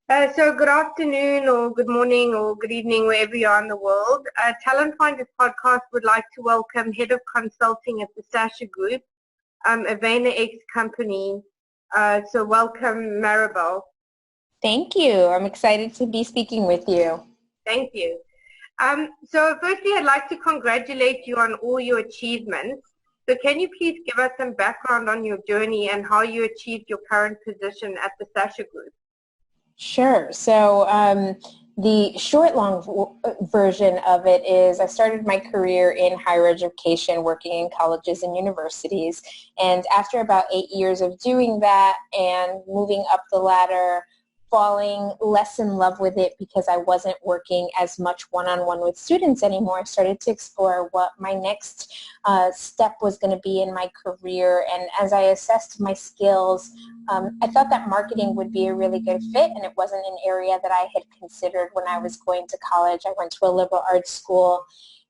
So good afternoon or good morning or good evening wherever you are in the world. Talent Finders Podcast would like to welcome Head of Consulting at the SASHA Group, a Vayner X company. So welcome, Maribel. Thank you. I'm excited to be speaking with you. Thank you. So firstly, I'd like to congratulate you on all your achievements. So can you please give us some background on your journey and how you achieved your current position at the SASHA Group? Sure. So the version of it is I started my career in higher education working in colleges and universities. And after about 8 years of doing that and moving up the ladder, falling less in love with it because I wasn't working as much one-on-one with students anymore, I started to explore what my next step was going to be in my career. And as I assessed my skills, I thought that marketing would be a really good fit, and it wasn't an area that I had considered when I was going to college. I went to a liberal arts school,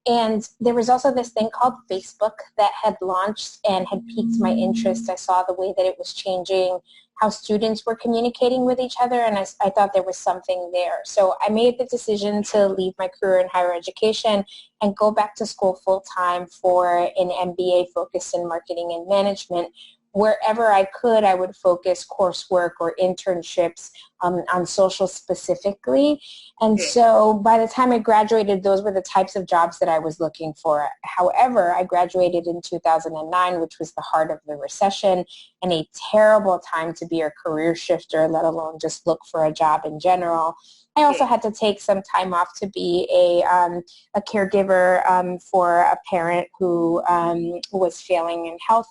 and there was also this thing called Facebook that had launched and had piqued my interest. I saw the way that it was changing how students were communicating with each other, and I thought there was something there. So I made the decision to leave my career in higher education and go back to school full-time for an MBA focused in marketing and management. Wherever I could, I would focus coursework or internships on social specifically. And so by the time I graduated, those were the types of jobs that I was looking for. However, I graduated in 2009, which was the heart of the recession, and a terrible time to be a career shifter, let alone just look for a job in general. I also had to take some time off to be a caregiver for a parent who was failing in health.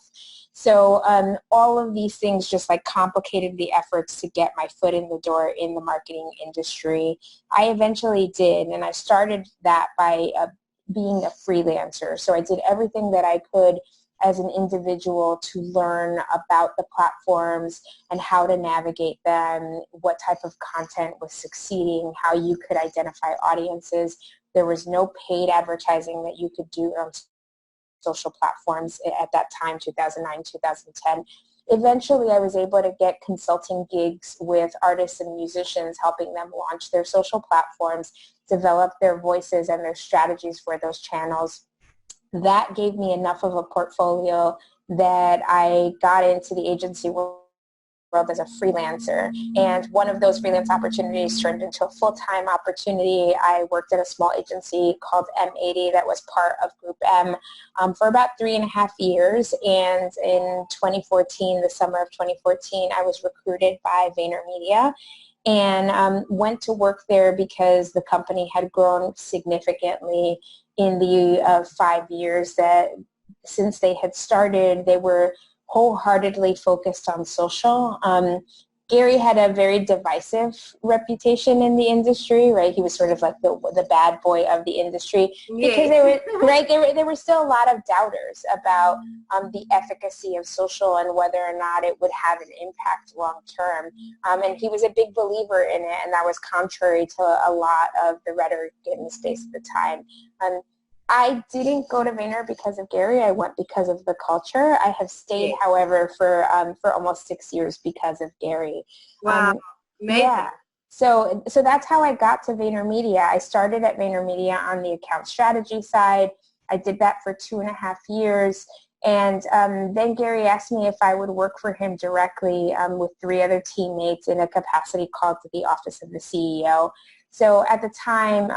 So all of these things just like complicated the efforts to get my foot in the door in the marketing industry. I eventually did, and I started that by being a freelancer. So I did everything that I could as an individual to learn about the platforms and how to navigate them, what type of content was succeeding, how you could identify audiences. There was no paid advertising that you could do on social platforms at that time, 2009, 2010. Eventually, I was able to get consulting gigs with artists and musicians, helping them launch their social platforms, develop their voices and their strategies for those channels. That gave me enough of a portfolio that I got into the agency world as a freelancer, and one of those freelance opportunities turned into a full-time opportunity. I worked at a small agency called M80 that was part of Group M for about 3.5 years, and in 2014, the summer of 2014, I was recruited by Vayner Media and went to work there because the company had grown significantly in the 5 years that since they had started. They were wholeheartedly focused on social. Gary had a very divisive reputation in the industry, right? He was sort of like the bad boy of the industry because there were still a lot of doubters about the efficacy of social and whether or not it would have an impact long term. And he was a big believer in it, and that was contrary to a lot of the rhetoric in the space at the time. I didn't go to Vayner because of Gary. I went because of the culture. I have stayed, however, for almost 6 years because of Gary. Wow, amazing. Yeah. So that's how I got to Vayner Media. I started at Vayner Media on the account strategy side. I did that for 2.5 years. And then Gary asked me if I would work for him directly with 3 other teammates in a capacity called the Office of the CEO. So at the time,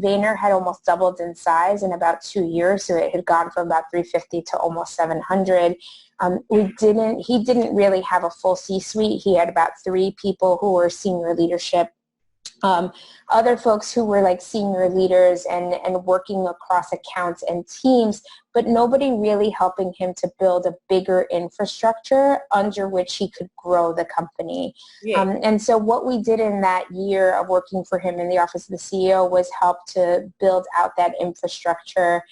Vayner had almost doubled in size in about 2 years, so it had gone from about 350 to almost 700. He didn't really have a full C-suite. He had about 3 people who were senior leadership. Other folks who were like senior leaders and working across accounts and teams, but nobody really helping him to build a bigger infrastructure under which he could grow the company. And so what we did in that year of working for him in the Office of the CEO was help to build out that infrastructure.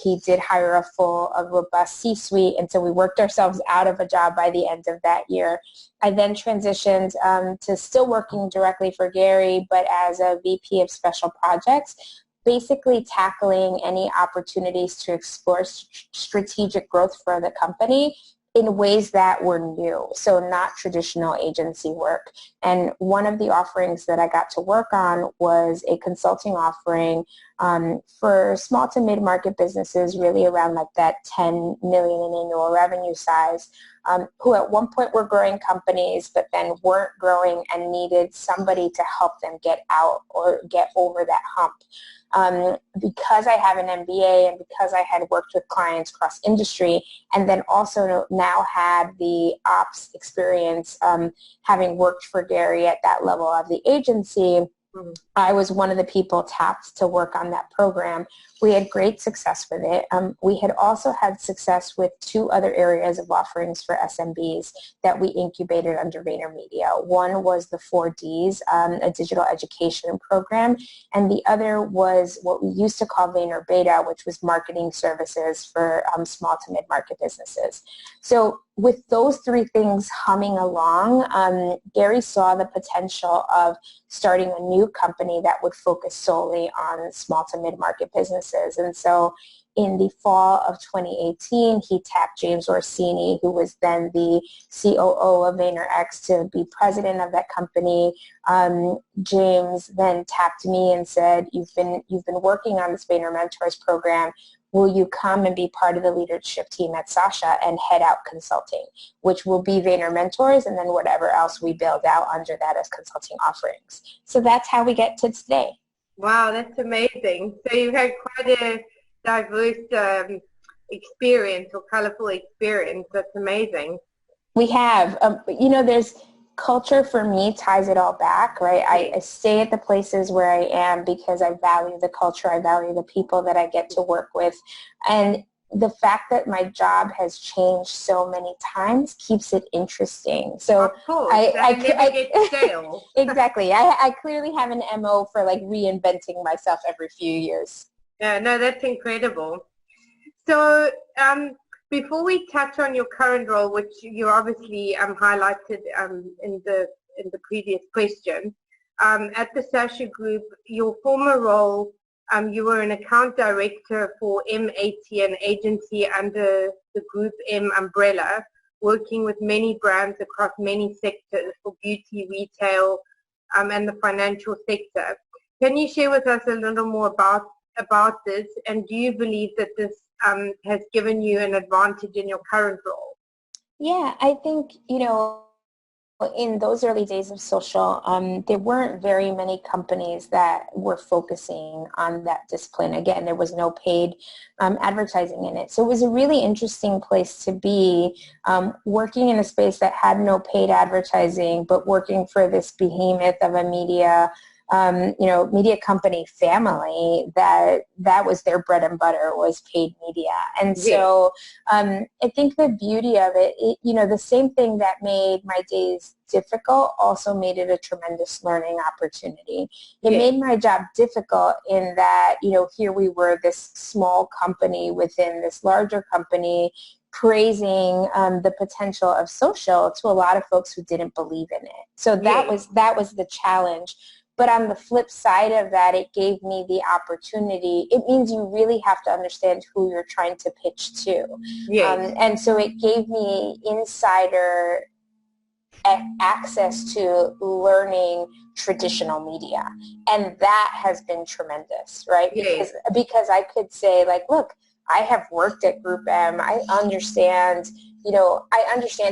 He did hire a robust C-suite, and so we worked ourselves out of a job by the end of that year. I then transitioned to still working directly for Gary, but as a VP of Special Projects, basically tackling any opportunities to explore strategic growth for the company in ways that were new, so not traditional agency work. And one of the offerings that I got to work on was a consulting offering for small to mid-market businesses, really around like that 10 million in annual revenue size, who at one point were growing companies, but then weren't growing and needed somebody to help them get out or get over that hump. Because I have an MBA and because I had worked with clients cross industry, and then also now had the ops experience, having worked for Gary at that level of the agency, I was one of the people tapped to work on that program. We had great success with it. We had also had success with two other areas of offerings for SMBs that we incubated under VaynerMedia. One was the 4Ds, a digital education program, and the other was what we used to call Vayner Beta, which was marketing services for small to mid-market businesses. So with those three things humming along, Gary saw the potential of starting a new company that would focus solely on small to mid-market businesses. And so in the fall of 2018, he tapped James Orsini, who was then the COO of Vayner X, to be president of that company. James then tapped me and said, you've been working on this Vayner Mentors program. Will you come and be part of the leadership team at SASHA and head out consulting, which will be Vayner Mentors and then whatever else we build out under that as consulting offerings. So that's how we get to today. Wow, that's amazing. So you've had quite a diverse experience or colorful experience. That's amazing. We have. There's culture for me ties it all back, right? I stay at the places where I am because I value the culture, I value the people that I get to work with. And the fact that my job has changed so many times keeps it interesting. So of course, I never get stale. Exactly. I clearly have an MO for like reinventing myself every few years. Yeah, no, that's incredible. So before we touch on your current role, which you obviously highlighted in the previous question, at the SASHA Group, your former role, you were an account director for M80, an agency under the Group M umbrella, working with many brands across many sectors for beauty, retail, and the financial sector. Can you share with us a little more about this, and do you believe that this has given you an advantage in your current role? Yeah, I think, in those early days of social, there weren't very many companies that were focusing on that discipline. Again, there was no paid advertising in it. So it was a really interesting place to be, working in a space that had no paid advertising, but working for this behemoth of a media company family that was their bread and butter, was paid media. And so I think the beauty of it, the same thing that made my days difficult also made it a tremendous learning opportunity. It made my job difficult in that, here we were, this small company within this larger company, praising the potential of social to a lot of folks who didn't believe in it. So that was the challenge. But on the flip side of that, it gave me the opportunity. It means you really have to understand who you're trying to pitch to. And so it gave me insider access to learning traditional media. And that has been tremendous, right? Because I could say, like, look, I have worked at Group M. I understand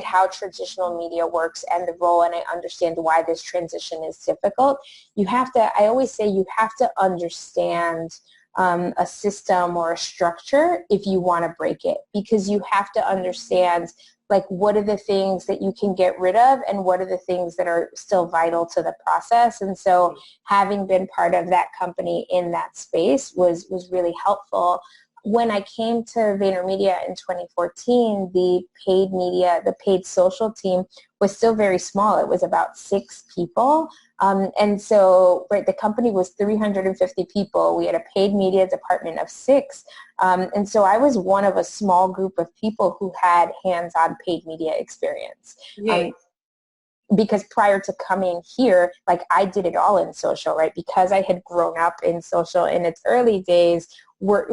how traditional media works and the role, and I understand why this transition is difficult. I always say you have to understand a system or a structure if you want to break it, because you have to understand, like, what are the things that you can get rid of and what are the things that are still vital to the process. And so having been part of that company in that space was really helpful. When I came to VaynerMedia in 2014, the paid social team was still very small. It was about 6 people. And so the company was 350 people. We had a paid media department of 6. And so I was one of a small group of people who had hands-on paid media experience. Because prior to coming here, like, I did it all in social, right? Because I had grown up in social in its early days,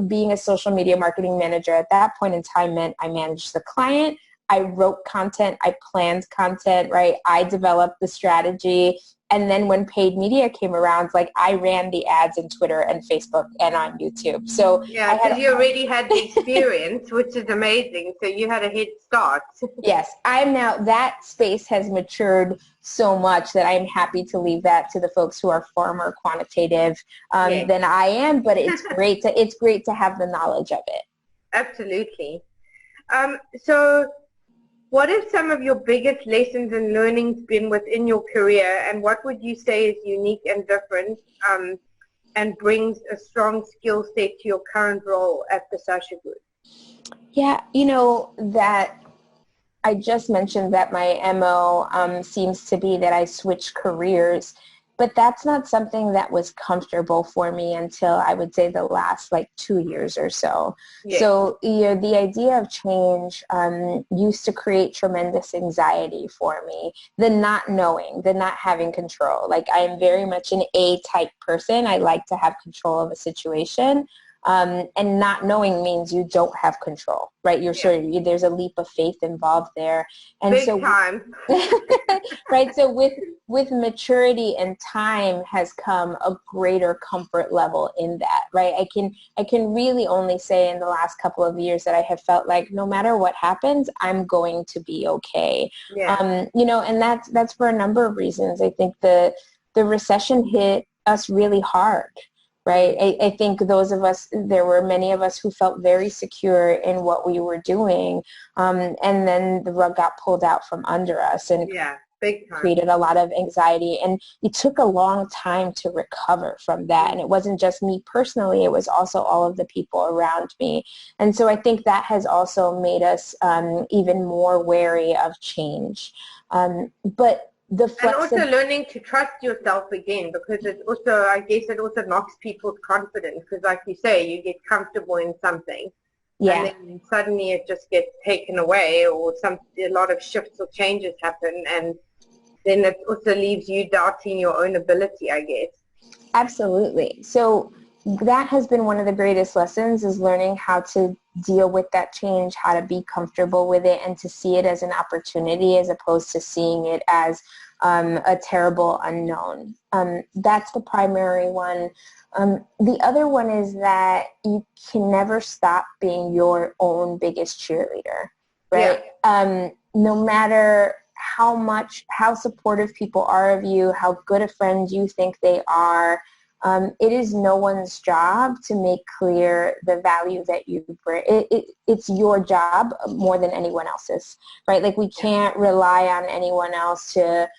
being a social media marketing manager at that point in time meant I managed the client, I wrote content, I planned content, right? I developed the strategy. And then when paid media came around, like I ran the ads in Twitter and Facebook and on YouTube. So yeah, because you already had the experience, which is amazing. So you had a head start. Yes, that space has matured so much that I'm happy to leave that to the folks who are far more quantitative Yes. than I am. But it's great to have the knowledge of it. Absolutely. So what have some of your biggest lessons and learnings been within your career, and what would you say is unique and different and brings a strong skill set to your current role at the SASHA Group? Yeah, that I just mentioned that my MO seems to be that I switch careers, but that's not something that was comfortable for me until I would say the last 2 years or so. Yes. So the idea of change used to create tremendous anxiety for me. The not knowing, the not having control. Like I am very much an A-type person. I like to have control of a situation. And not knowing means you don't have control, right? There's a leap of faith involved there. And Big time. Right. So with maturity and time has come a greater comfort level in that, right? I can really only say in the last couple of years that I have felt like no matter what happens, I'm going to be okay. Yeah. And that's for a number of reasons. I think the recession hit us really hard. Right. I think there were many of us who felt very secure in what we were doing. And then the rug got pulled out from under us and big time. Created a lot of anxiety. And it took a long time to recover from that. And it wasn't just me personally, it was also all of the people around me. And so I think that has also made us even more wary of change. But and also learning to trust yourself again, because it also, I guess it also knocks people's confidence, because like you say, you get comfortable in something and then suddenly it just gets taken away, or a lot of shifts or changes happen, and then it also leaves you doubting your own ability, I guess. Absolutely. So that has been one of the greatest lessons, is learning how to deal with that change, how to be comfortable with it, and to see it as an opportunity as opposed to seeing it as a terrible unknown. That's the primary one. The other one is that you can never stop being your own biggest cheerleader, right? Yeah. No matter how supportive people are of you, how good a friend you think they are, it is no one's job to make clear the value that you bring. It's your job more than anyone else's, right? Like we can't rely on anyone else to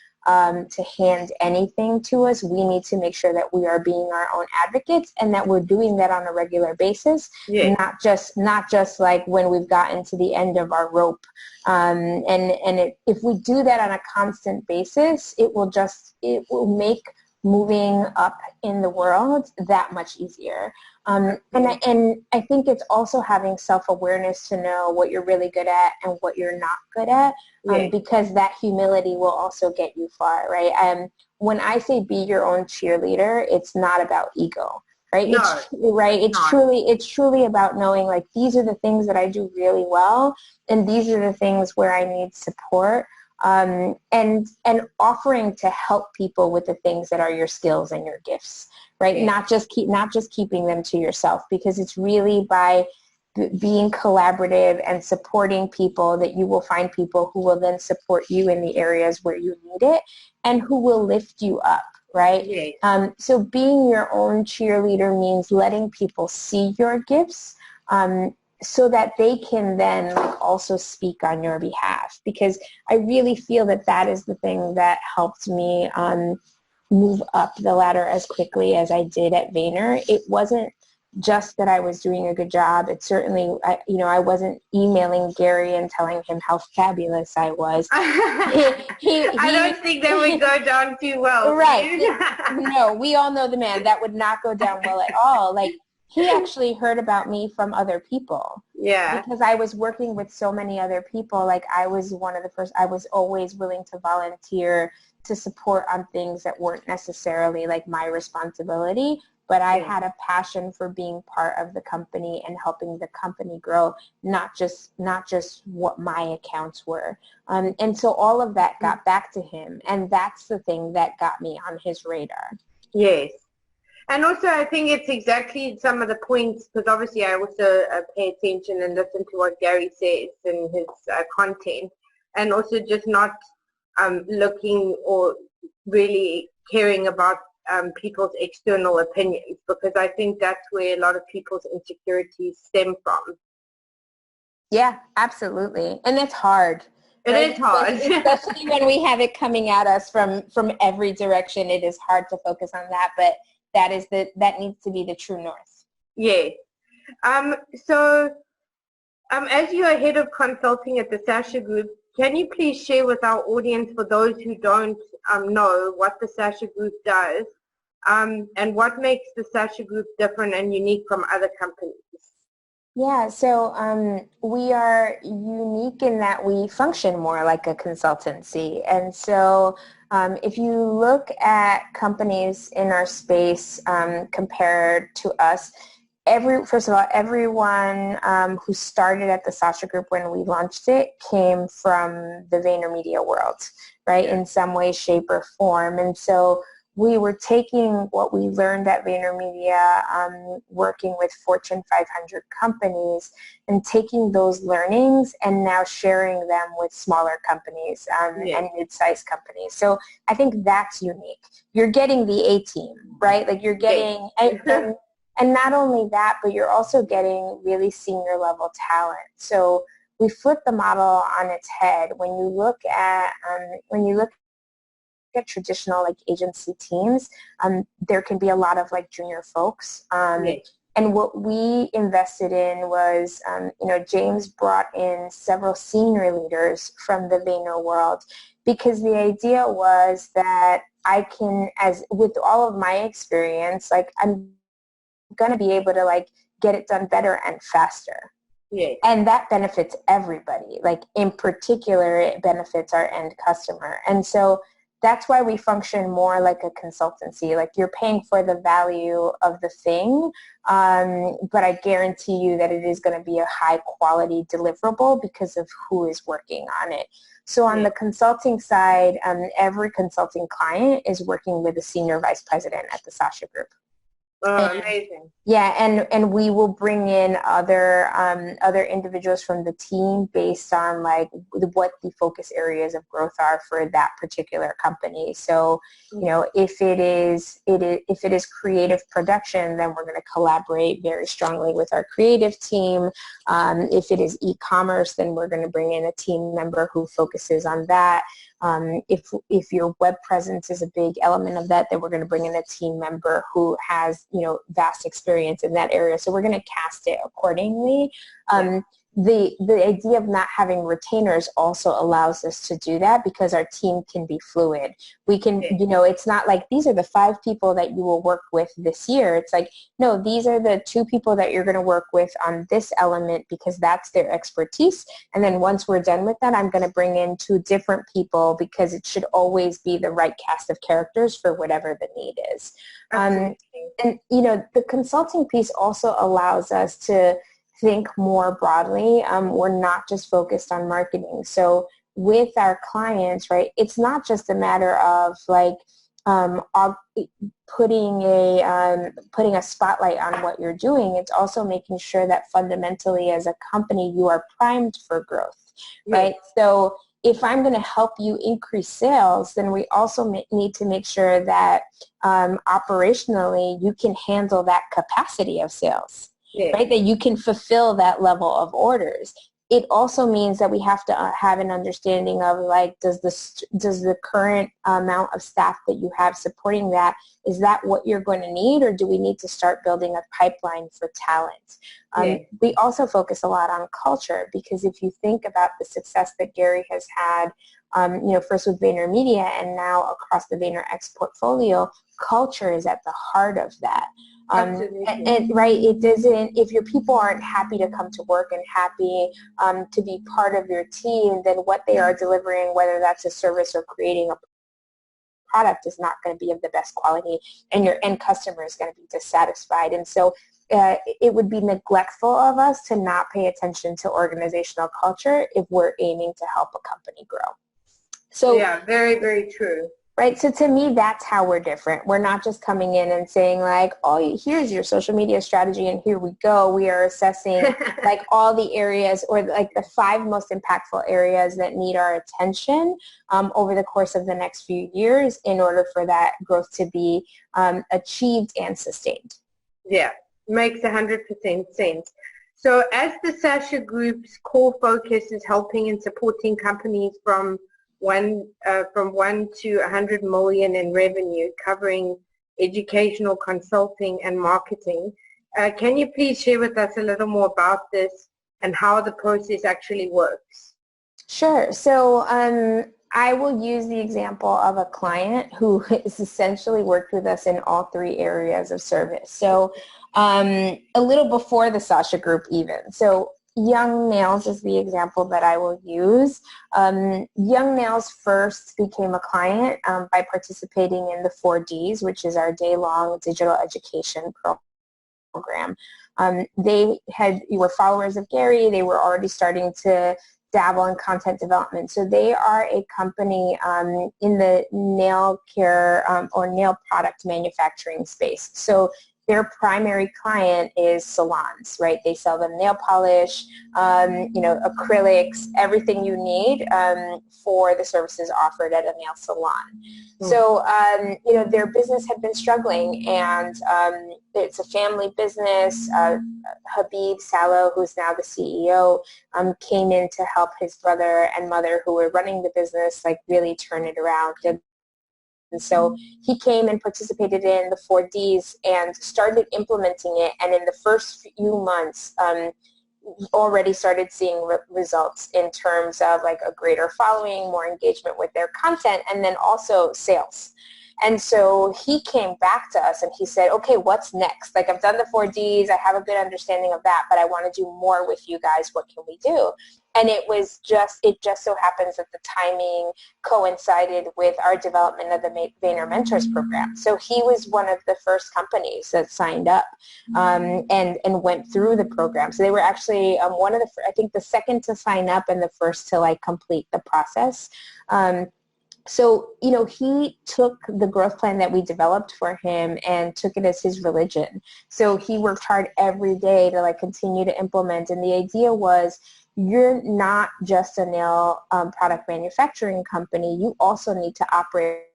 hand anything to us. We need to make sure that we are being our own advocates and that we're doing that on a regular basis, not just like when we've gotten to the end of our rope. If we do that on a constant basis, it will make moving up in the world that much easier. And I think it's also having self-awareness to know what you're really good at and what you're not good at, because that humility will also get you far, right? When I say be your own cheerleader, it's not about ego, right? It's truly about knowing, like, these are the things that I do really well, and these are the things where I need support. And offering to help people with the things that are your skills and your gifts, right? Not just keeping them to yourself, because it's really by being collaborative and supporting people that you will find people who will then support you in the areas where you need it and who will lift you up, right? So being your own cheerleader means letting people see your gifts, so that they can then also speak on your behalf, because I really feel that is the thing that helped me move up the ladder as quickly as I did at Vayner. It wasn't just that I was doing a good job. It certainly, I wasn't emailing Gary and telling him how fabulous I was. I don't think that would go down too well. Right. No, we all know the man. That would not go down well at all. Like, he actually heard about me from other people. Yeah. Because I was working with so many other people. Like, I was one of the first, I was always willing to volunteer to support on things that weren't necessarily like my responsibility. but I had a passion for being part of the company and helping the company grow, not just what my accounts were. And so all of that got back to him, and that's the thing that got me on his radar. Yes. And also, I think it's exactly some of the points, because obviously I also pay attention and listen to what Gary says in his content, and also just not looking or really caring about people's external opinions, because I think that's where a lot of people's insecurities stem from. Yeah, absolutely. And it's hard. It is hard. Especially when we have it coming at us from every direction. It is hard to focus on that, but that needs to be the true north. Yeah. So as you are head of consulting at the SASHA Group, can you please share with our audience, for those who don't know, what the SASHA Group does, and what makes the SASHA Group different and unique from other companies? Yeah, so we are unique in that we function more like a consultancy. And so if you look at companies in our space compared to us, first of all, everyone who started at the SASHA Group when we launched it came from the Vayner Media world, right, in some way, shape, or form. And so we were taking what we learned at Vayner Media, working with Fortune 500 companies, and taking those learnings and now sharing them with smaller companies and mid-sized companies. So I think that's unique. You're getting the A-team, right? Like you're getting, and not only that, but you're also getting really senior level talent. So we flip the model on its head. When you look at traditional like agency teams, there can be a lot of like junior folks. And what we invested in was, James brought in several senior leaders from the Vayner world, because the idea was that I can, as with all of my experience, like I'm going to be able to like get it done better and faster. Yeah. And that benefits everybody. Like in particular, it benefits our end customer. And so that's why we function more like a consultancy. Like you're paying for the value of the thing, but I guarantee you that it is going to be a high quality deliverable because of who is working on it. So on the consulting side, every consulting client is working with a senior vice president at the SASHA Group. Amazing. Yeah, and we will bring in other individuals from the team based on like what the focus areas of growth are for that particular company. So, if it is creative production, then we're going to collaborate very strongly with our creative team. If it is e-commerce, then we're going to bring in a team member who focuses on that. If your web presence is a big element of that, then we're going to bring in a team member who has, vast experience in that area. So we're going to cast it accordingly. The idea of not having retainers also allows us to do that because our team can be fluid. We can, it's not like these are the 5 people that you will work with this year. It's like, no, these are the 2 people that you're going to work with on this element because that's their expertise. And then once we're done with that, I'm going to bring in 2 different people because it should always be the right cast of characters for whatever the need is. And, the consulting piece also allows us to think more broadly. We're not just focused on marketing. So with our clients, right, it's not just a matter of like putting a spotlight on what you're doing. It's also making sure that fundamentally as a company you are primed for growth, right? So if I'm going to help you increase sales, then we also need to make sure that operationally you can handle that capacity of sales. Right, that you can fulfill that level of orders. It also means that we have to have an understanding of like, does the current amount of staff that you have supporting that, is that what you're going to need, or do we need to start building a pipeline for talent? We also focus a lot on culture, because if you think about the success that Gary has had, first with Vayner Media and now across the Vayner X portfolio, culture is at the heart of that. Right, it doesn't, if your people aren't happy to come to work and happy to be part of your team, then what they are delivering, whether that's a service or creating a product is not going to be of the best quality, and your end customer is going to be dissatisfied. And so it would be neglectful of us to not pay attention to organizational culture if we're aiming to help a company grow. So yeah, very, very true. Right, so to me, that's how we're different. We're not just coming in and saying like, oh, here's your social media strategy and here we go. We are assessing like all the areas or like the 5 most impactful areas that need our attention over the course of the next few years in order for that growth to be achieved and sustained. Yeah, makes 100% sense. So as the SASHA Group's core focus is helping and supporting companies from 1 to 100 million in revenue, covering educational, consulting, and marketing. Can you please share with us a little more about this and how the process actually works? Sure. So I will use the example of a client who has essentially worked with us in all 3 areas of service. So a little before the SASHA Group even. So Young Nails is the example that I will use. Young Nails first became a client by participating in the 4Ds, which is our day-long digital education program. They were followers of Gary. They were already starting to dabble in content development. So they are a company in the nail care or nail product manufacturing space. So their primary client is salons, right? They sell them nail polish, acrylics, everything you need for the services offered at a nail salon. So, their business had been struggling, and it's a family business. Habib Salo, who's now the CEO, came in to help his brother and mother, who were running the business, like really turn it around. And so he came and participated in the 4Ds and started implementing it. And in the first few months, already started seeing results in terms of like a greater following, more engagement with their content, and then also sales. And so he came back to us and he said, okay, what's next? Like, I've done the 4Ds, I have a good understanding of that, but I want to do more with you guys. What can we do? And it just so happens that the timing coincided with our development of the Vayner Mentors program. So he was one of the first companies that signed up and went through the program. So they were actually one of the, I think the second to sign up and the first to like complete the process. So, he took the growth plan that we developed for him and took it as his religion. So he worked hard every day to like continue to implement. And the idea was, you're not just a nail product manufacturing company. You also need to operate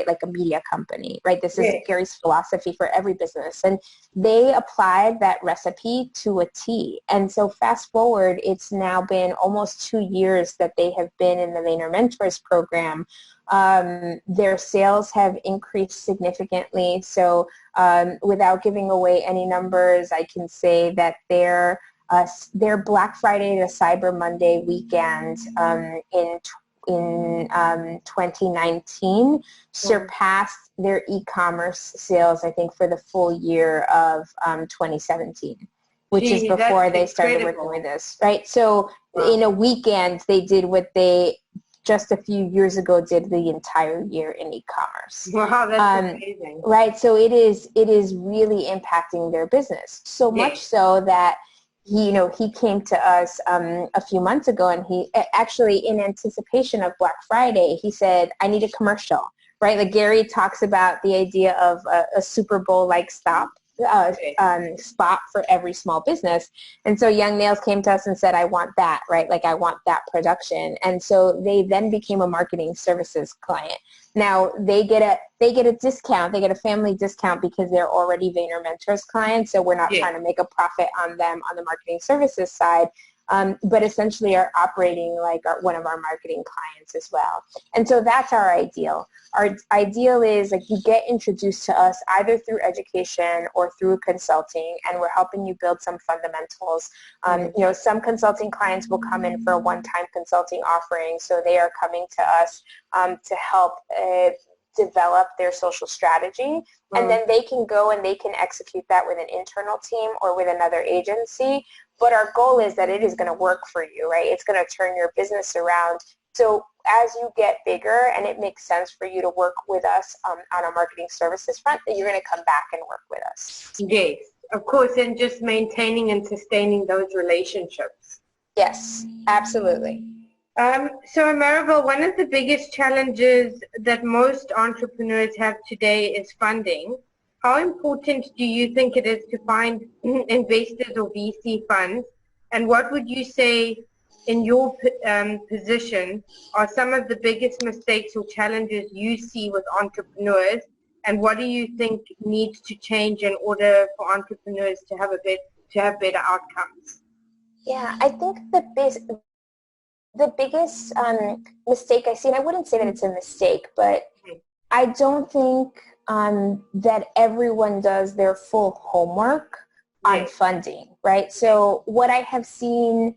like a media company, right? This is Gary's philosophy for every business. And they applied that recipe to a T. And so fast forward, it's now been almost 2 years that they have been in the Vayner Mentors program. Their sales have increased significantly. So without giving away any numbers, I can say that their Black Friday to Cyber Monday weekend in 2019 surpassed their e-commerce sales, I think, for the full year of 2017, which is before they started working with us, right? So in a weekend, they did what they just a few years ago did the entire year in e-commerce. Wow, that's amazing. Right, so it is really impacting their business, so much so that he came to us a few months ago, and he actually, in anticipation of Black Friday, he said, I need a commercial, right? Like Gary talks about the idea of a Super Bowl-like spot for every small business. And so Young Nails came to us and said, I want that, right? Like, I want that production. And so they then became a marketing services client. Now they get a discount, they get a family discount because they're already Vayner Mentors clients. So we're not trying to make a profit on them on the marketing services side. But essentially are operating like one of our marketing clients as well. And so that's our ideal. Our ideal is like you get introduced to us either through education or through consulting, and we're helping you build some fundamentals. Some consulting clients will come in for a one-time consulting offering, so they are coming to us to help develop their social strategy, and then they can go and they can execute that with an internal team or with another agency. But our goal is that it is going to work for you, right? It's going to turn your business around So as you get bigger and it makes sense for you to work with us on our marketing services front, then you're going to come back and work with us. Yes, of course, and just maintaining and sustaining those relationships. Yes, absolutely. So Maribel, one of the biggest challenges that most entrepreneurs have today is funding. How important do you think it is to find investors or VC funds? And what would you say in your position are some of the biggest mistakes or challenges you see with entrepreneurs? And what do you think needs to change in order for entrepreneurs to have better outcomes? Yeah, I think the biggest mistake I see, and I wouldn't say that it's a mistake, but I don't think that everyone does their full homework on funding, right? So what I have seen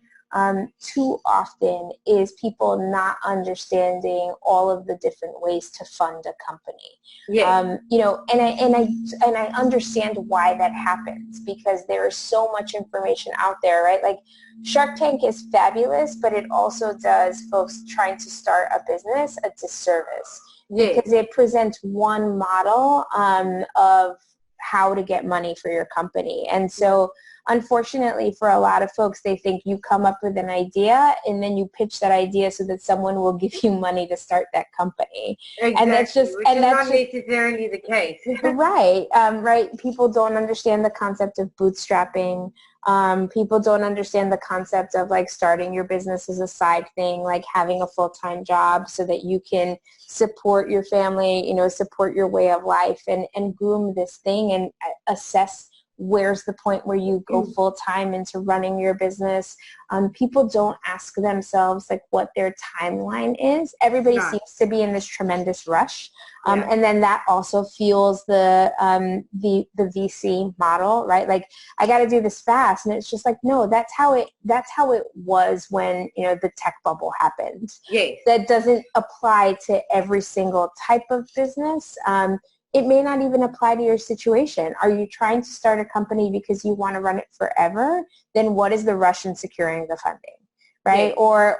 too often is people not understanding all of the different ways to fund a company. You know, and I understand why that happens, because there is so much information out there, right? Like Shark Tank is fabulous, but it also does folks trying to start a business a disservice, because it presents one model of how to get money for your company. And so unfortunately for a lot of folks, they think you come up with an idea and then you pitch that idea so that someone will give you money to start that company. Exactly, and that's just which is not necessarily the case. Right. Right. People don't understand the concept of bootstrapping. People don't understand the concept of like starting your business as a side thing, like having a full-time job so that you can support your family, you know, support your way of life and groom this thing and assess where's the point where you go full-time into running your business. People don't ask themselves like what their timeline is. Everybody seems to be in this tremendous rush. And then that also fuels the VC model, right? Like, I got to do this fast. And it's just like, no, that's how it was when, you know, the tech bubble happened. That doesn't apply to every single type of business. It may not even apply to your situation. Are you trying to start a company because you want to run it forever? Then what is the rush in securing the funding, right? Or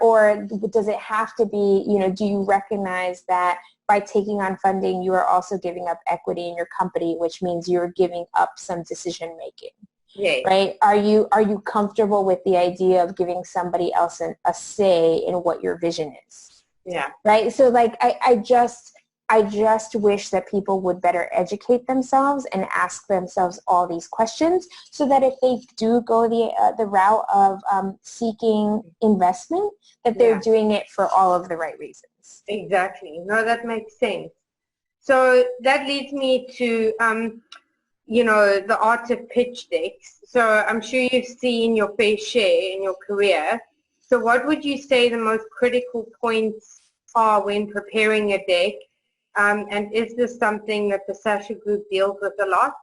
does it have to be, you know, do you recognize that by taking on funding, you are also giving up equity in your company, which means you're giving up some decision making, right? Are you comfortable with the idea of giving somebody else a say in what your vision is? Right? So like, I just wish that people would better educate themselves and ask themselves all these questions so that if they do go the route of seeking investment, that they're doing it for all of the right reasons. Exactly. No, that makes sense. So that leads me to, you know, the art of pitch decks. So I'm sure you've seen your fair share in your career. So what would you say the most critical points are when preparing a deck? And is this something that the SASHA Group deals with a lot?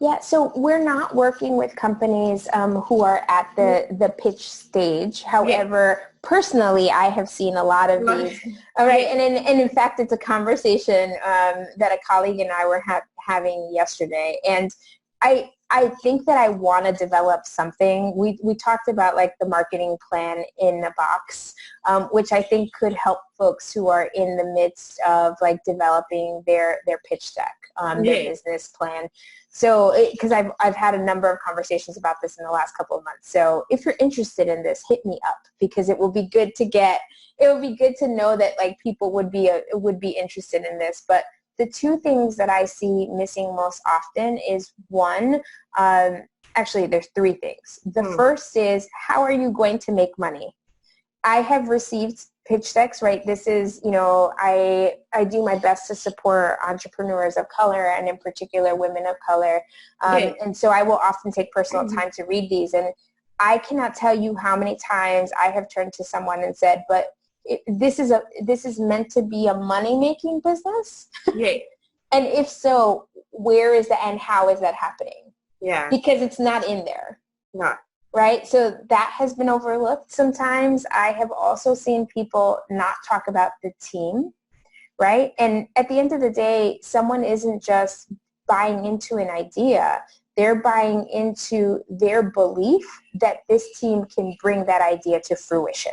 Yeah, so we're not working with companies who are at the pitch stage. However, personally, I have seen a lot of these. All right, and in fact, it's a conversation that a colleague and I were having yesterday. And I think that I want to develop something. We talked about like the marketing plan in a box, which I think could help folks who are in the midst of like developing their pitch deck, their business plan. So, because I've had a number of conversations about this in the last couple of months. So if you're interested in this, hit me up, because it would be good to know that like people would be interested in this. But the two things that I see missing most often is one, actually there's three things. The first is, how are you going to make money? I have received pitch decks, right? This is, you know, I do my best to support entrepreneurs of color, and in particular women of color. And so I will often take personal time to read these. And I cannot tell you how many times I have turned to someone and said, but this is meant to be a money-making business? And if so, where is that and how is that happening? Because it's not in there. Right? So that has been overlooked sometimes. I have also seen people not talk about the team, right? And at the end of the day, someone isn't just buying into an idea. They're buying into their belief that this team can bring that idea to fruition.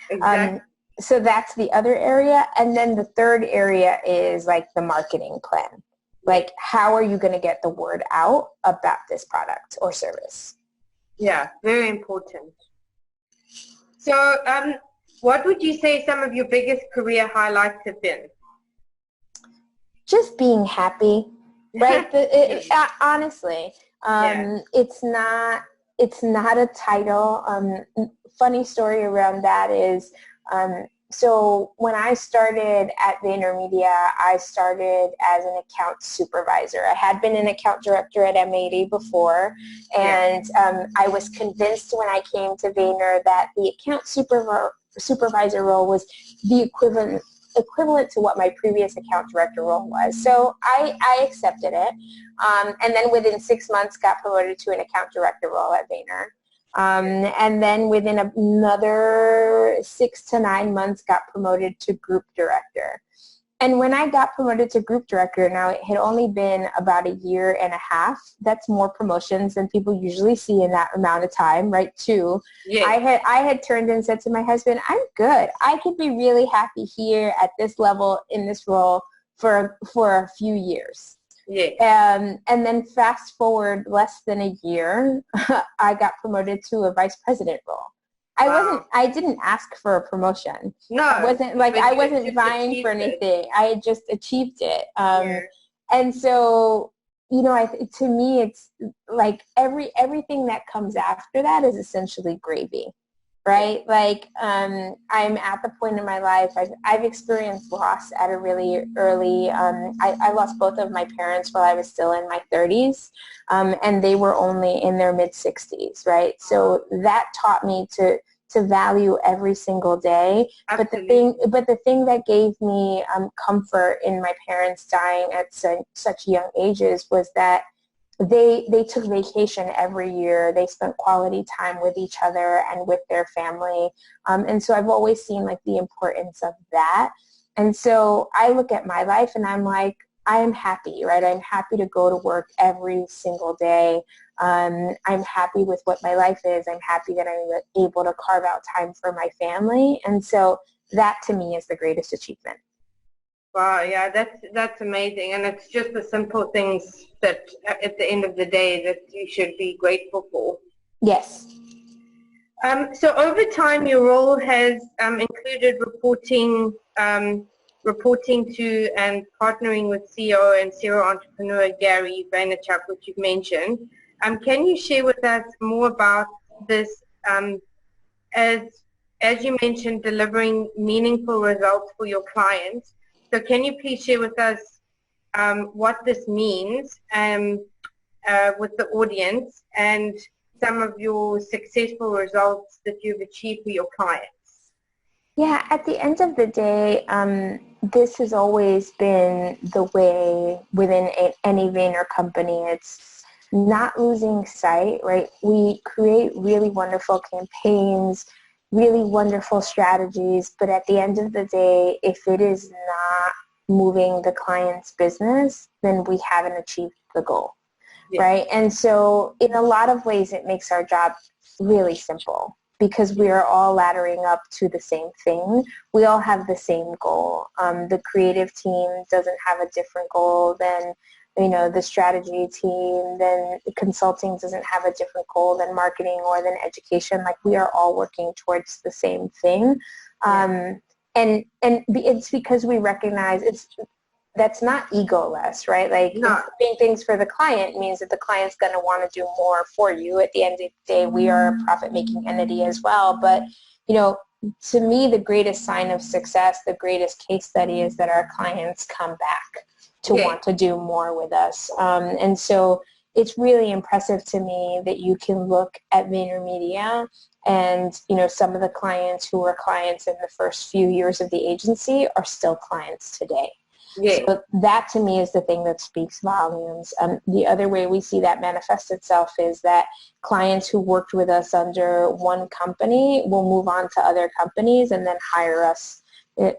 Exactly. So that's the other area. And then the third area is like the marketing plan. Like, how are you going to get the word out about this product or service? Yeah, very important. So what would you say some of your biggest career highlights have been? Just being happy, right? Honestly, Yeah. it's not a title. Funny story around that is, so when I started at VaynerMedia, I started as an account supervisor. I had been an account director at M80 before, and I was convinced when I came to Vayner that the account supervisor role was the equivalent to what my previous account director role was. So I accepted it, and then within 6 months got promoted to an account director role at Vayner. And then within another 6 to 9 months got promoted to group director. And when I got promoted to group director, now it had only been about a year and a half. That's more promotions than people usually see in that amount of time, right? Too. Yes. I had turned and said to my husband, I'm good. I could be really happy here at this level in this role for a few years. Yeah. And then fast forward less than a year, I got promoted to a vice president role. I didn't ask for a promotion. No. I wasn't vying for anything. I had just achieved it. And so, you know, to me, it's like everything that comes after that is essentially gravy. Right? Like, I'm at the point in my life, I've experienced loss at a really early, I lost both of my parents while I was still in my 30s, and they were only in their mid-60s, right? So that taught me to value every single day. Absolutely. But the thing that gave me comfort in my parents dying at such young ages was that they took vacation every year. They spent quality time with each other and with their family. And so I've always seen like the importance of that. And so I look at my life and I'm like, I am happy, right? I'm happy to go to work every single day. I'm happy with what my life is. I'm happy that I'm able to carve out time for my family. And so that to me is the greatest achievement. Wow, yeah, that's amazing. And it's just the simple things that at the end of the day that you should be grateful for. Yes. So over time, your role has included reporting to and partnering with CEO and serial entrepreneur Gary Vaynerchuk, which you've mentioned. Can you share with us more about this? As you mentioned, delivering meaningful results for your clients. So can you please share with us what this means with the audience and some of your successful results that you've achieved for your clients? Yeah, at the end of the day, this has always been the way within any Vayner company. It's not losing sight, right? We create really wonderful campaigns, really wonderful strategies, but at the end of the day, if it is not moving the client's business, then we haven't achieved the goal, right? And so in a lot of ways, it makes our job really simple because we are all laddering up to the same thing. We all have the same goal. The creative team doesn't have a different goal than the strategy team, then consulting doesn't have a different goal than marketing or than education. Like, we are all working towards the same thing. And it's because we recognize that's not egoless, right? Like, doing things for the client means that the client's going to want to do more for you. At the end of the day, we are a profit-making entity as well. But, to me, the greatest sign of success, the greatest case study is that our clients come back to want to do more with us. And so it's really impressive to me that you can look at VaynerMedia and, some of the clients who were clients in the first few years of the agency are still clients today. So that to me is the thing that speaks volumes. The other way we see that manifest itself is that clients who worked with us under one company will move on to other companies and then hire us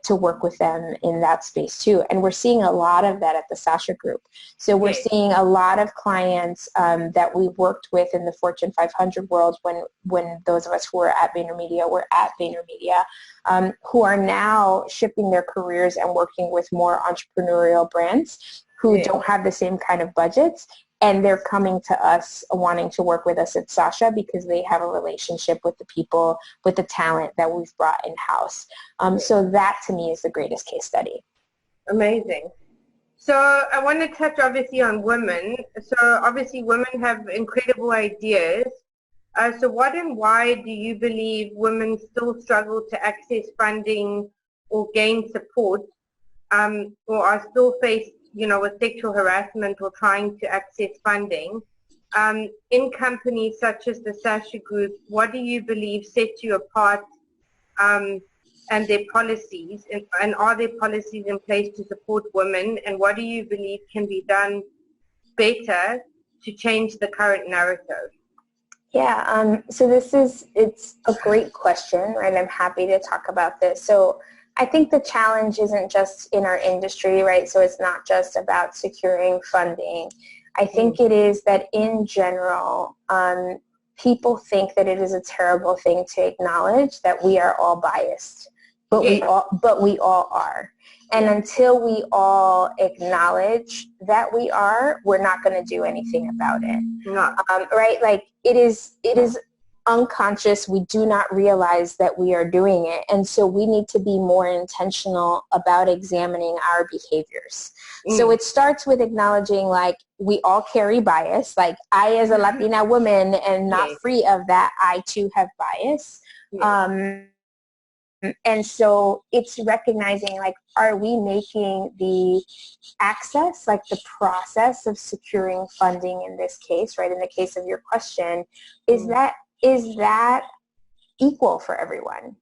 to work with them in that space too. And we're seeing a lot of that at the SASHA Group. So we're seeing a lot of clients that we worked with in the Fortune 500 world when those of us who were at VaynerMedia were at VaynerMedia, who are now shifting their careers and working with more entrepreneurial brands who don't have the same kind of budgets. And they're coming to us wanting to work with us at SASHA because they have a relationship with the people, with the talent that we've brought in-house. So that, to me, is the greatest case study. Amazing. So I want to touch, obviously, on women. So obviously, women have incredible ideas. So what and why do you believe women still struggle to access funding or gain support, or are still faced, with sexual harassment or trying to access funding? In companies such as the SASHA Group, what do you believe sets you apart, and their policies, and are there policies in place to support women, and what do you believe can be done better to change the current narrative? Yeah, so it's a great question, right? I'm happy to talk about this. So I think the challenge isn't just in our industry, right? So it's not just about securing funding. I think it is that in general, people think that it is a terrible thing to acknowledge that we are all biased, but we all are. And until we all acknowledge that we are, we're not going to do anything about it. Right? Like it is unconscious. We do not realize that we are doing it. And so we need to be more intentional about examining our behaviors. So it starts with acknowledging, like, we all carry bias. Like, I as a Latina woman am not free of that. I too have bias. And so it's recognizing, like, are we making the access, like the process of securing funding in this case, right, in the case of your question, is that equal for everyone?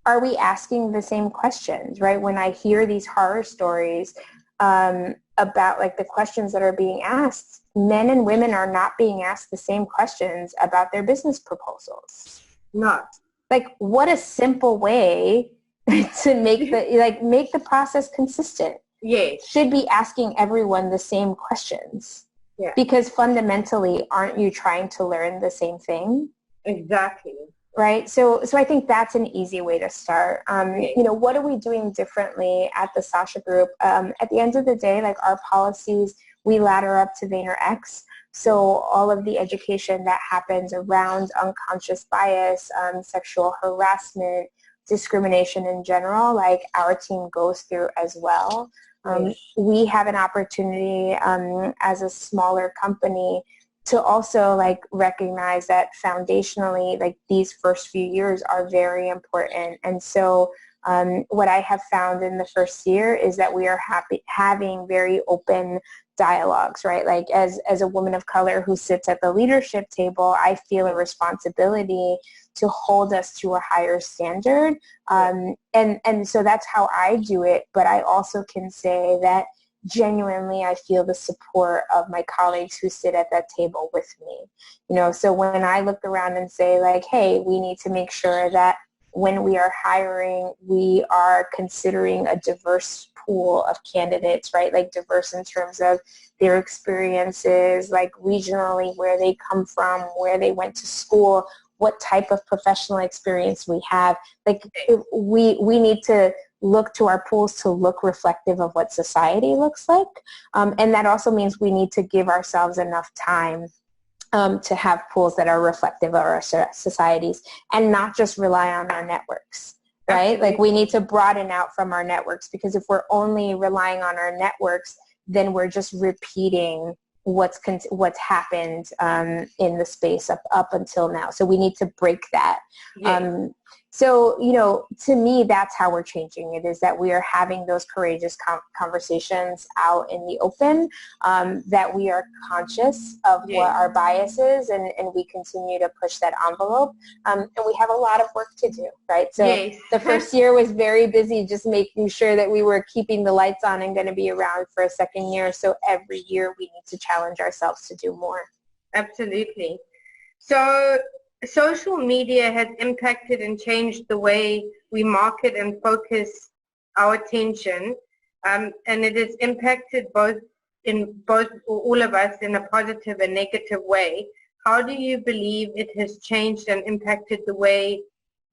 Are we asking the same questions, right? When I hear these horror stories about, like, the questions that are being asked, men and women are not being asked the same questions about their business proposals. Not. Like, what a simple way to make the process consistent. Yes. Should be asking everyone the same questions. Yeah. Because fundamentally, aren't you trying to learn the same thing? Exactly. Right? So I think that's an easy way to start. What are we doing differently at the SASHA Group? At the end of the day, like, our policies, we ladder up to Vayner X. So all of the education that happens around unconscious bias, sexual harassment, discrimination in general, like, our team goes through as well. We have an opportunity as a smaller company to also, like, recognize that foundationally, like, these first few years are very important. And so what I have found in the first year is that we are having very open dialogues, right? Like, as a woman of color who sits at the leadership table, I feel a responsibility to hold us to a higher standard. And so that's how I do it. But I also can say that genuinely I feel the support of my colleagues who sit at that table with me. So when I look around and say, like, hey, we need to make sure that when we are hiring, we are considering a diverse pool of candidates, right? Like, diverse in terms of their experiences, like regionally, where they come from, where they went to school, what type of professional experience we have. Like, we need to look to our pools to look reflective of what society looks like. And that also means we need to give ourselves enough time to have pools that are reflective of our societies and not just rely on our networks, right? Absolutely. Like, we need to broaden out from our networks, because if we're only relying on our networks, then we're just repeating what's happened in the space up until now. So we need to break that. So, to me, that's how we're changing it, is that we are having those courageous conversations out in the open, that we are conscious of what our bias is, and we continue to push that envelope. And we have a lot of work to do, right? So the first year was very busy just making sure that we were keeping the lights on and going to be around for a second year. So every year we need to challenge ourselves to do more. Absolutely. So social media has impacted and changed the way we market and focus our attention, and it has impacted all of us in a positive and negative way. How do you believe it has changed and impacted the way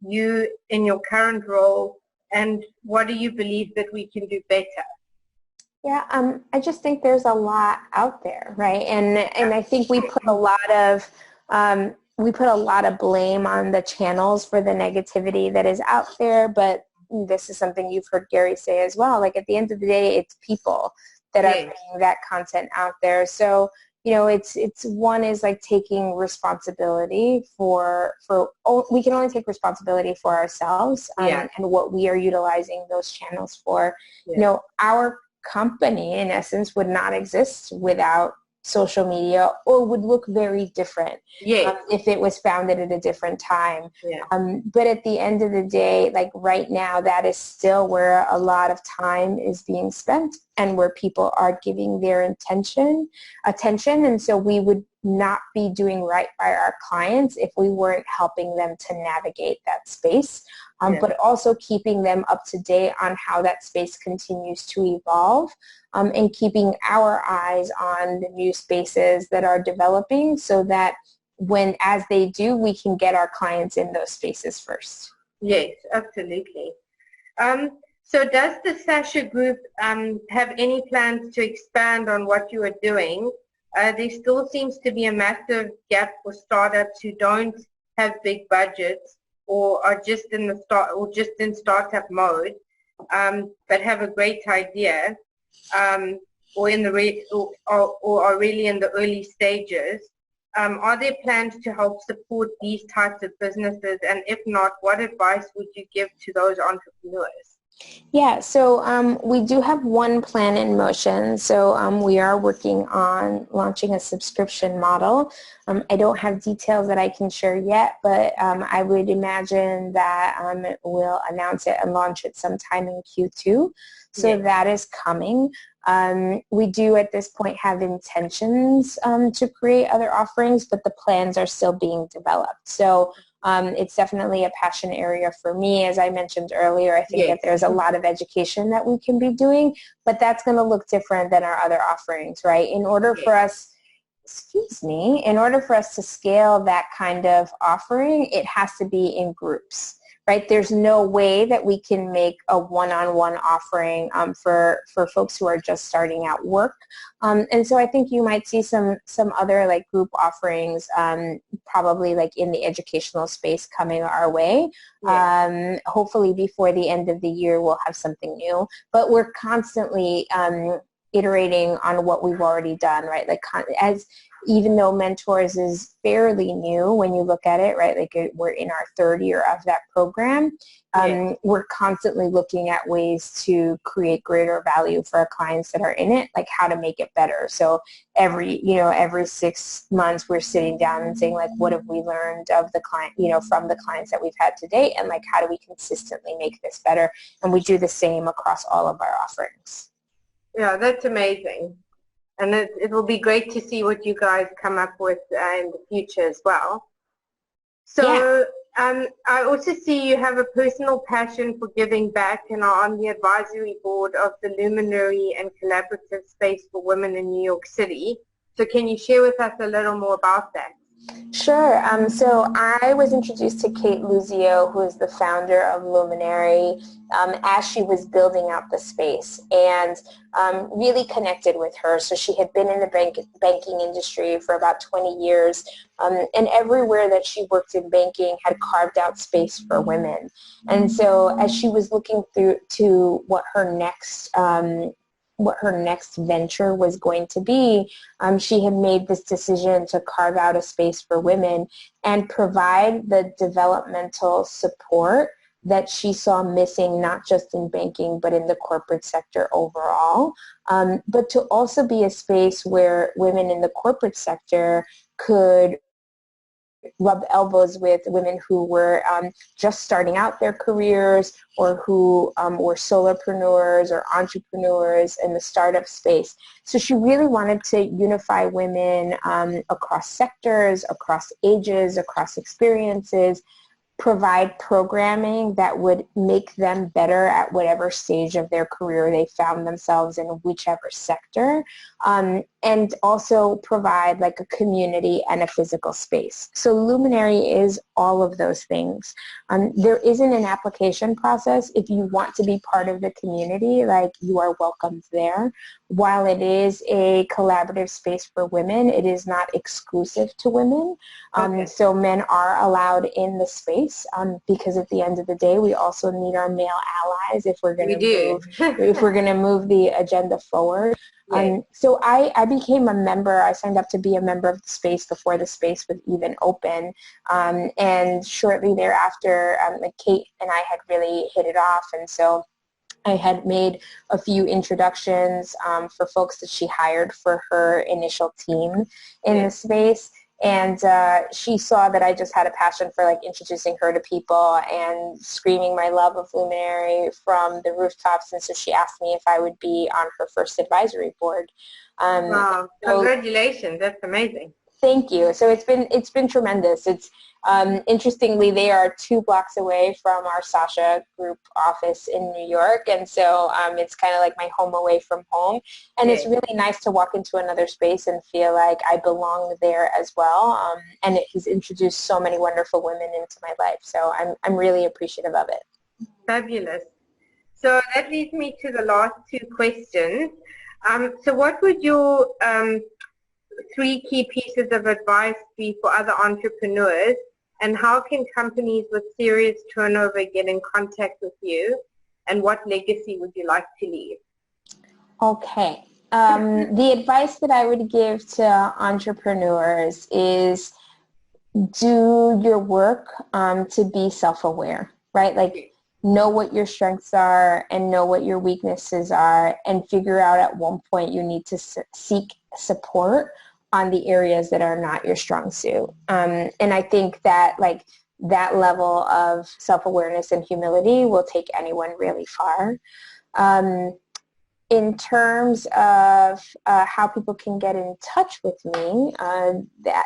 you in your current role, and what do you believe that we can do better? Yeah, I just think there's a lot out there, right? And I think we put a lot of blame on the channels for the negativity that is out there, but this is something you've heard Gary say as well. Like at the end of the day, it's people that are putting that content out there. So, you know, it's one is like taking responsibility we can only take responsibility for ourselves and what we are utilizing those channels for. You know, our company in essence would not exist without social media, or would look very different if it was founded at a different time. But at the end of the day, like right now, that is still where a lot of time is being spent and where people are giving their attention. And so we would not be doing right by our clients if we weren't helping them to navigate that space, but also keeping them up to date on how that space continues to evolve, and keeping our eyes on the new spaces that are developing so that as they do, we can get our clients in those spaces first. Yes, absolutely. So does the SASHA Group have any plans to expand on what you are doing? There still seems to be a massive gap for startups who don't have big budgets or are just in startup mode, but have a great idea, or are really in the early stages. Are there plans to help support these types of businesses? And if not, what advice would you give to those entrepreneurs? Yeah, so we do have one plan in motion. So we are working on launching a subscription model. I don't have details that I can share yet, but I would imagine that we'll announce it and launch it sometime in Q2. So that is coming. We do at this point have intentions to create other offerings, but the plans are still being developed. So it's definitely a passion area for me. As I mentioned earlier, I think that there's a lot of education that we can be doing, but that's going to look different than our other offerings, right? In order for us to scale that kind of offering, it has to be in groups, right? There's no way that we can make a one-on-one offering for folks who are just starting out work. And so I think you might see some other like group offerings, probably like in the educational space coming our way. Hopefully before the end of the year, we'll have something new. But we're constantly iterating on what we've already done, right? Like even though Mentors is fairly new when you look at it, right? Like we're in our third year of that program. We're constantly looking at ways to create greater value for our clients that are in it, like how to make it better. So every 6 months we're sitting down and saying like, what have we learned of the client, from the clients that we've had to date, and like how do we consistently make this better? And we do the same across all of our offerings. Yeah, that's amazing. And it will be great to see what you guys come up with in the future as well. So I also see you have a personal passion for giving back and are on the advisory board of the Luminary and Collaborative Space for Women in New York City. So can you share with us a little more about that? Sure. So I was introduced to Kate Luzio, who is the founder of Luminary, as she was building out the space, and really connected with her. So she had been in the banking industry for about 20 years, and everywhere that she worked in banking had carved out space for women. And so as she was looking through to what her next venture was going to be, she had made this decision to carve out a space for women and provide the developmental support that she saw missing, not just in banking, but in the corporate sector overall, but to also be a space where women in the corporate sector could rub elbows with women who were just starting out their careers, or who were solopreneurs or entrepreneurs in the startup space. So she really wanted to unify women across sectors, across ages, across experiences, provide programming that would make them better at whatever stage of their career they found themselves in, whichever sector, and also provide like a community and a physical space. So Luminary is all of those things. There isn't an application process. If you want to be part of the community, like, you are welcomed there. While it is a collaborative space for women, it is not exclusive to women. Okay. So men are allowed in the space, because at the end of the day, we also need our male allies if we're going to move the agenda forward. Yes. So I became a member. I signed up to be a member of the space before the space was even open. And shortly thereafter, like, Kate and I had really hit it off. And so I had made a few introductions for folks that she hired for her initial team in the space. And she saw that I just had a passion for, like, introducing her to people and screaming my love of Luminary from the rooftops. And so she asked me if I would be on her first advisory board. Wow! Congratulations! That's amazing. Thank you. So it's been tremendous. It's interestingly, they are 2 blocks away from our SASHA Group office in New York, and so it's kind of like my home away from home. And it's really nice to walk into another space and feel like I belong there as well. And it has introduced so many wonderful women into my life. So I'm really appreciative of it. Fabulous. So that leads me to the last 2 questions. So what would your 3 key pieces of advice be for other entrepreneurs, and how can companies with serious turnover get in contact with you, and what legacy would you like to leave? Okay. The advice that I would give to entrepreneurs is do your work to be self-aware, right? Like, know what your strengths are and know what your weaknesses are, and figure out at one point you need to seek support on the areas that are not your strong suit. And I think that, like, that level of self-awareness and humility will take anyone really far. In terms of how people can get in touch with me,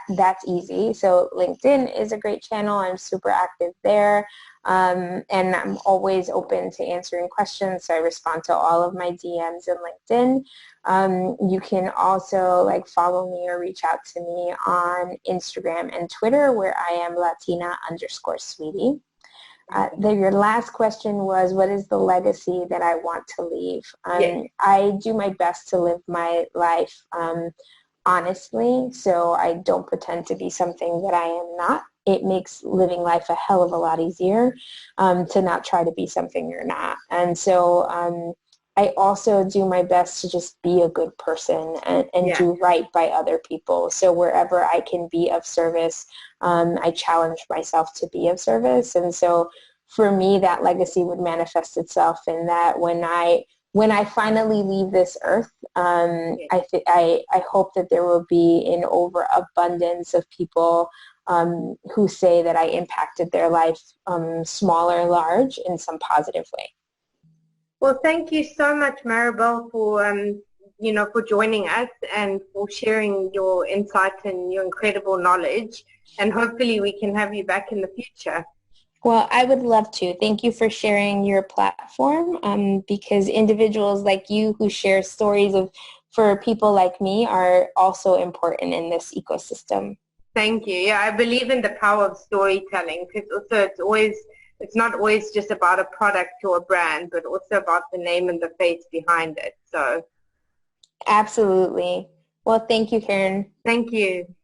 that's easy. So LinkedIn is a great channel. I'm super active there. And I'm always open to answering questions, so I respond to all of my DMs in LinkedIn. You can also, like, follow me or reach out to me on Instagram and Twitter, where I am Latina_sweetie. Your last question was, what is the legacy that I want to leave? I do my best to live my life honestly, so I don't pretend to be something that I am not. It makes living life a hell of a lot easier to not try to be something you're not. And so I also do my best to just be a good person and do right by other people. So wherever I can be of service, I challenge myself to be of service. And so for me, that legacy would manifest itself in that when I finally leave this earth, I hope that there will be an overabundance of people who say that I impacted their life, small or large, in some positive way. Well, thank you so much, Maribel, for for joining us and for sharing your insights and your incredible knowledge. And hopefully we can have you back in the future. Well, I would love to. Thank you for sharing your platform, because individuals like you who share stories for people like me are also important in this ecosystem. Thank you. Yeah, I believe in the power of storytelling, because also it's not always just about a product or a brand, but also about the name and the face behind it. So, absolutely. Well, thank you, Karen. Thank you.